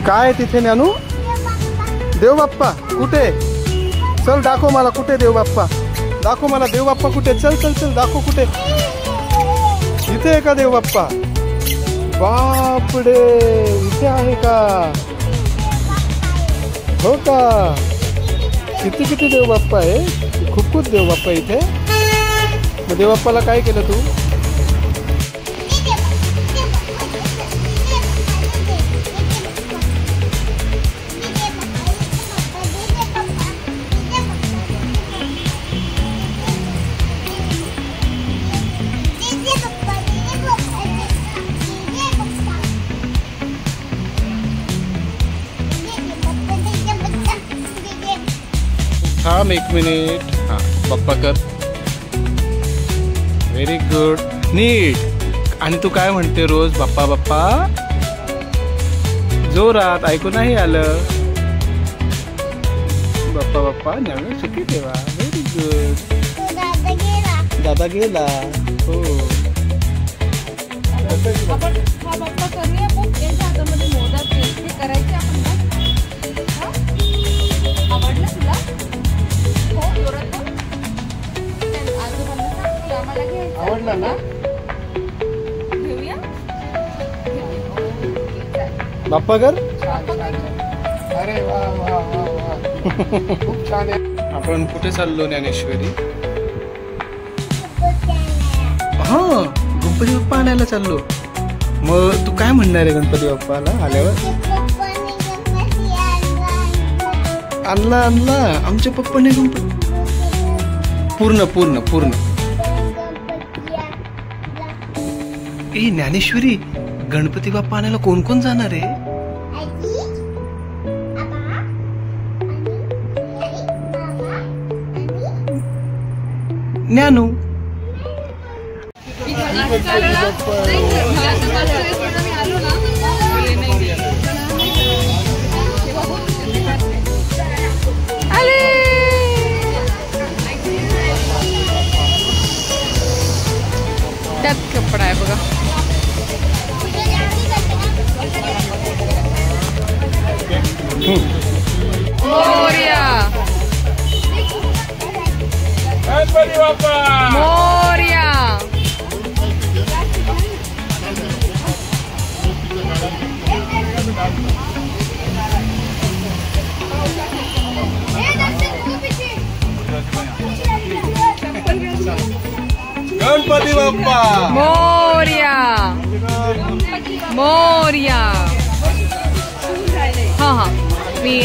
काय तिथे ज्ञानू? देव बाप्पा कुठे? चल दाखव मला कुठे देव बाप्पा, दाखव मला देव बाप्पा कुठे. चल चल चल दाखव कुठे. इथे आहे का देव बाप्पा? बापडे, इथे आहे का? हो का? किती किती देव बाप्पा आहे, खूप खूप देव बाप्पा इथे. मग देव बाप्पाला काय केलं तू? थांब एक मिनिट. हा बाप्पा कर. व्हेरी गुड, नीट. आणि तू काय म्हणते रोज? बाप्पा बाप्पा. जोरात ऐकू नाही आलं. बाप्पा बाप्पा नवीन सुखी ठेवा. Very good. दादा गेला. हो. आवडला ना? बाप्पा कर. अरे वा वा वा वा, खूप छान आहे. आपण कुठे चाललो ज्ञानेश्वरी? हा, गणपती बाप्पा आणायला चाललो. मग तू काय म्हणणार आहे गणपती बाप्पाला आल्यावर? आणला आणला आमच्या पप्पाने गणपती. पूर्ण पूर्ण पूर्ण. ए ज्ञानेश्वरी, गणपती बाप्पा आणायला कोण कोण जाणार आहे? ज्ञानू. त्यात कपडा आहे बघा. मोरया मोरया. गणपती बाप्पा मोरया मोरया. हा हा, मी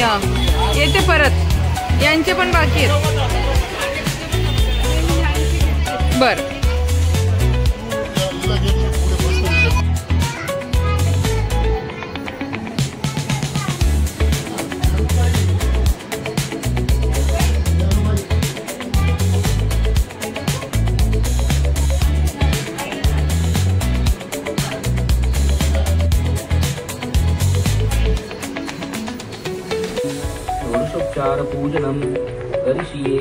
येते परत. यांचे पण बाकी आहेत. बर. षोडशोपचार पूजनम करिष्ये.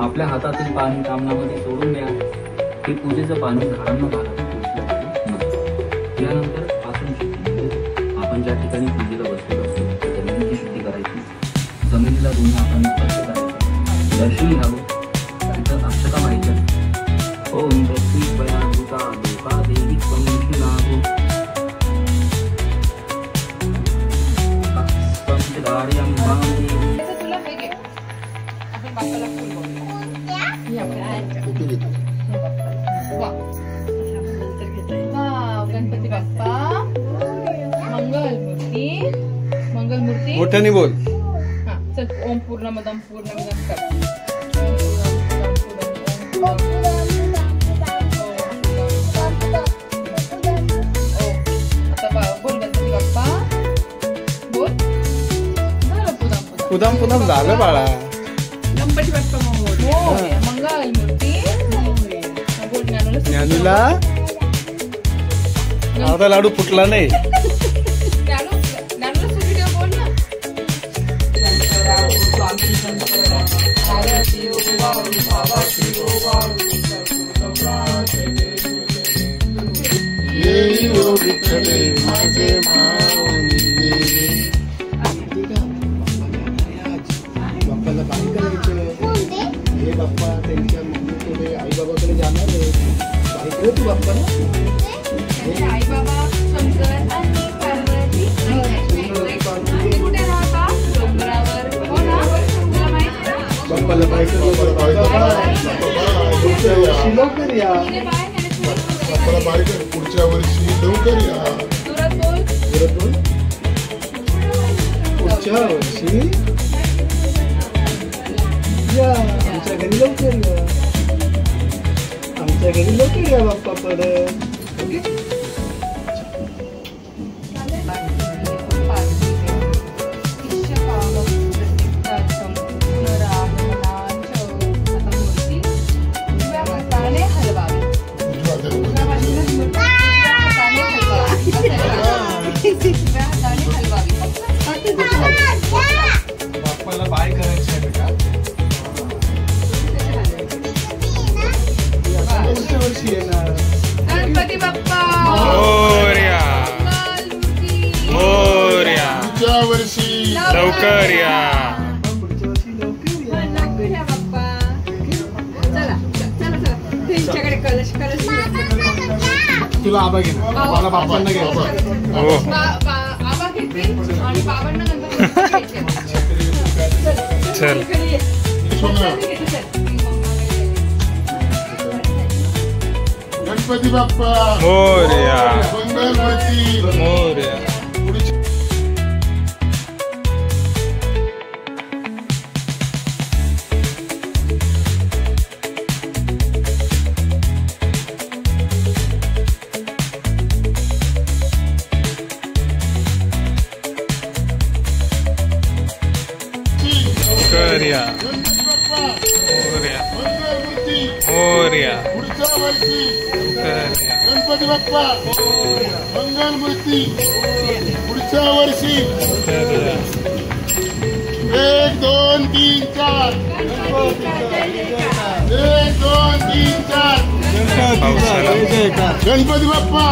आपल्या हातातील पाणी कामनामध्ये सोडून द्या. हे पूजेचं पाणी झाडांना घाला. यानंतर आसन शुद्धी म्हणजे आपण ज्या ठिकाणी पूजेला बसलेलो असतो त्या जमिनीची शुद्धी करायची. जमिनीला दोन्ही हातांनी स्पर्श करायचा. दर्शन घ्यावं. तिथं अक्षता व्हायच्या. ओम प्रत्येक बयाभूता लोका देवी पंचनाभू पंचदार्यं मांदेवी. गणपती बाप्पा मंगलमूर्ती मंगलमूर्ती. मोठ्याने बोल. हा चल. ओम पूर्णमदं पूर्णमिदं कर. बोल गणपती बाप्पा बोल. पुदाम पुदाम झालं बाळा. गणपती बाप्पा मंगलमूर्ती. ज्ञानूला आता लाडू फुटला नाही. माझे वर्षी लवकर या. बाप्पाला बाय कर. पुढच्या वर्षी लवकर या. पुढच्या वर्षी या. आमच्या घरी लवकर या. आमच्या घरी लवकर या बाप्पा परत. ओके. बाप्पाला बाय करायचं आहे का? पुढच्या वर्षी येणार. गणपती बाप्पा मोरया मोरया पुढच्या वर्षी लवकर या. पुढच्या वर्षी लवकर या. लवकर या बाप्पा. चला चला चला त्यांच्याकडे कलश कलश तुला आबा घे. मला बाप्पांना घे. हो आबा घेतील आणि बाबांना नंतर घ्यायचे. चल गणपती बाप्पा मोरया मंगलमूर्ती. मोरया. मोरया मोरया मोरया. पुढच्या वर्षी मोरया. गणपती बाप्पा मंगलमूर्ती. पुढच्या वर्षी 1 2 3 4. 1 2 3 4. गणपती बाप्पा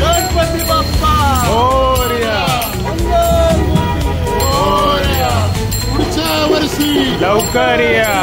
गणपती बाप्पा मोरया मोरया. पुढच्या वर्षी लवकर या.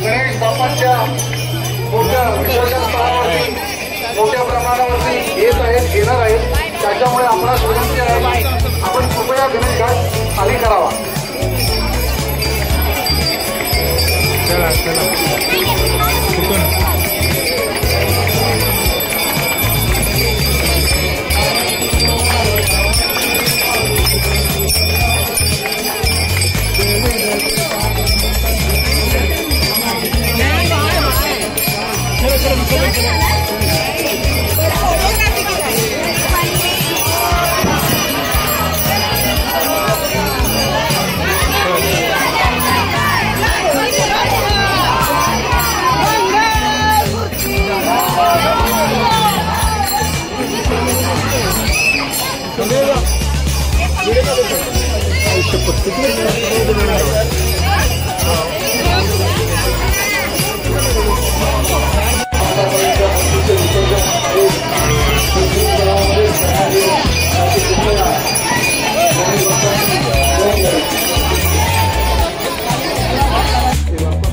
गणेश बाप्पांच्या मोठ्या विसर्जन स्थळावरती मोठ्या प्रमाणावरती येणार आहेत. त्याच्यामुळे आपणास विनंती आहे आपण कृपया गणेश घाट खाली करावा. चला चला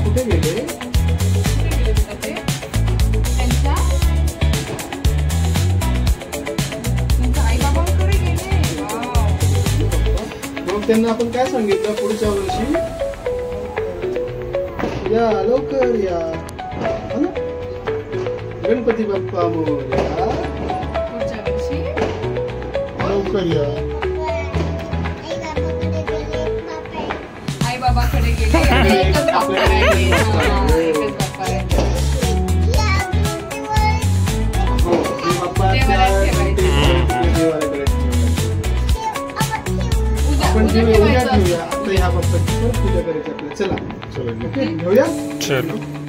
कुठे गेले? मग त्यांना आपण काय सांगितलं पुढच्या वर्षी या लवकर या, हो ना? गणपती बाप्पा मोरया, लवकर या. आई बाबाकडे गेले. एकच बाप्पा राहिले. एकच बाप्पा राहिले. हो, ते बाप्पा देवाला ठेवायचं. आपण उद्या उद्या ठेवायचं. ठेवूया. आता ह्या बाप्पाची पण पूजा करायची आपल्याला. चला ओके घेऊया. चलो.